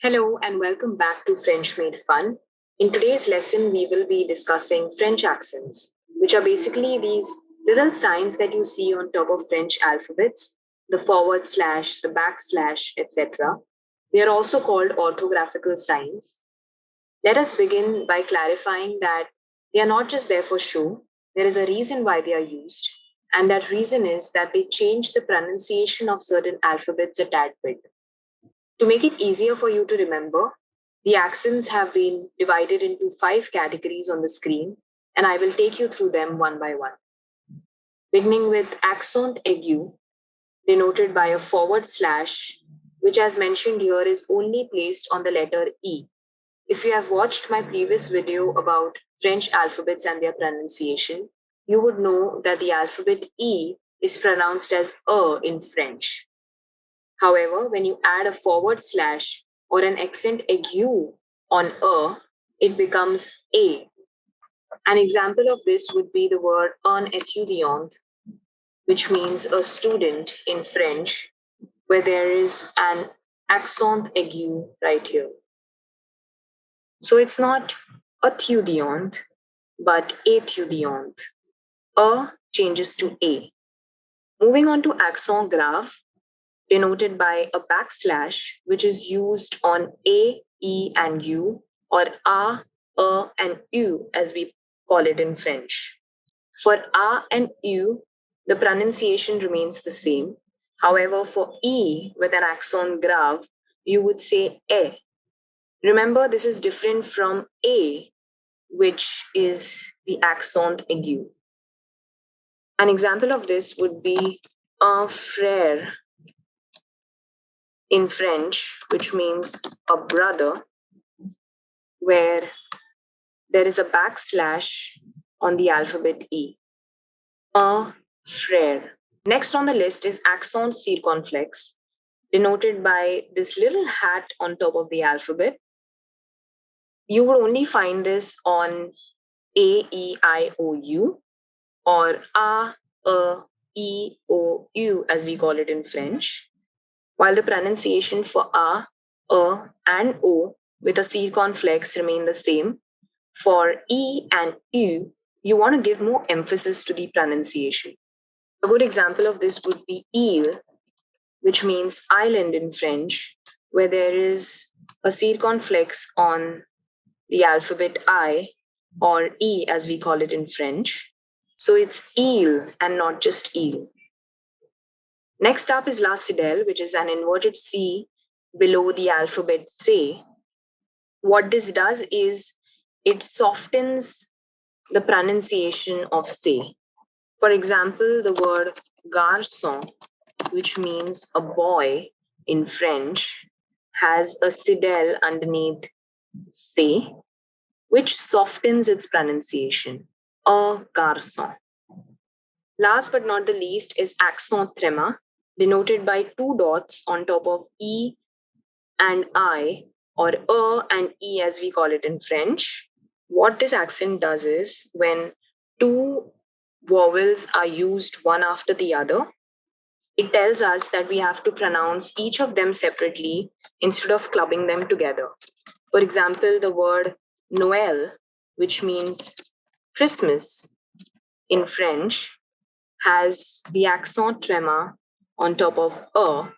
Hello and welcome back to French Made Fun. In today's lesson, we will be discussing French accents, which are basically these little signs that you see on top of French alphabets, the forward slash, the backslash, etc. They are also called orthographical signs. Let us begin by clarifying that they are not just there for show, there is a reason why they are used, and that reason is that they change the pronunciation of certain alphabets a tad bit. To make it easier for you to remember, the accents have been divided into 5 categories on the screen, and I will take you through them one by one. Beginning with accent aigu, denoted by a forward slash, which, as mentioned here, is only placed on the letter E. If you have watched my previous video about French alphabets and their pronunciation, you would know that the alphabet E is pronounced as in French. However, when you add a forward slash or an accent aigu on it becomes a. An example of this would be the word un étudiant, which means a student in French, where there is an accent aigu right here. So it's not étudiant, but étudiant. A changes to a. Moving on to accent grave, denoted by a backslash, which is used on A, E, and U, or A, and U, as we call it in French. For A and U, the pronunciation remains the same. However, for E with an accent grave, you would say E. Remember, this is different from A, which is the accent aigu. An example of this would be un frère in French, which means a brother, where there is a backslash on the alphabet E. Un frère. Next on the list is accent circonflexe, denoted by this little hat on top of the alphabet. You would only find this on A, E, I, O, U, or A, E, O, U, as we call it in French, while the pronunciation for A, and O with a circonflex remain the same. For E and U, you want to give more emphasis to the pronunciation. A good example of this would be île, which means island in French, where there is a circonflex on the alphabet I, or E as we call it in French. So it's île and not just île. Next up is la cédille, which is an inverted C below the alphabet C. What this does is it softens the pronunciation of C. For example, the word garçon, which means a boy in French, has a cédille underneath C, which softens its pronunciation, a garçon. Last but not the least is accent tréma, denoted by 2 dots on top of E and I, or and E as we call it in French. What this accent does is when 2 vowels are used one after the other, it tells us that we have to pronounce each of them separately instead of clubbing them together. For example, the word Noël, which means Christmas in French, has the accent tréma on top of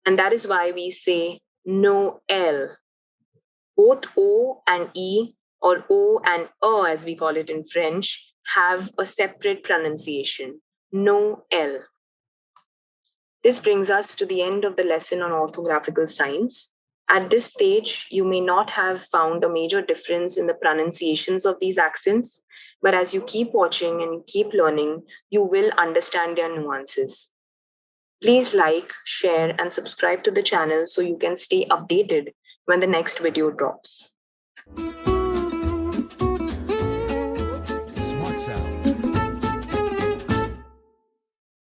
and that is why we say Noël. Both O and E, or O and as we call it in French, have a separate pronunciation, Noël. This brings us to the end of the lesson on orthographical signs. At this stage, you may not have found a major difference in the pronunciations of these accents, but as you keep watching and keep learning, you will understand their nuances. Please like, share, and subscribe to the channel so you can stay updated when the next video drops.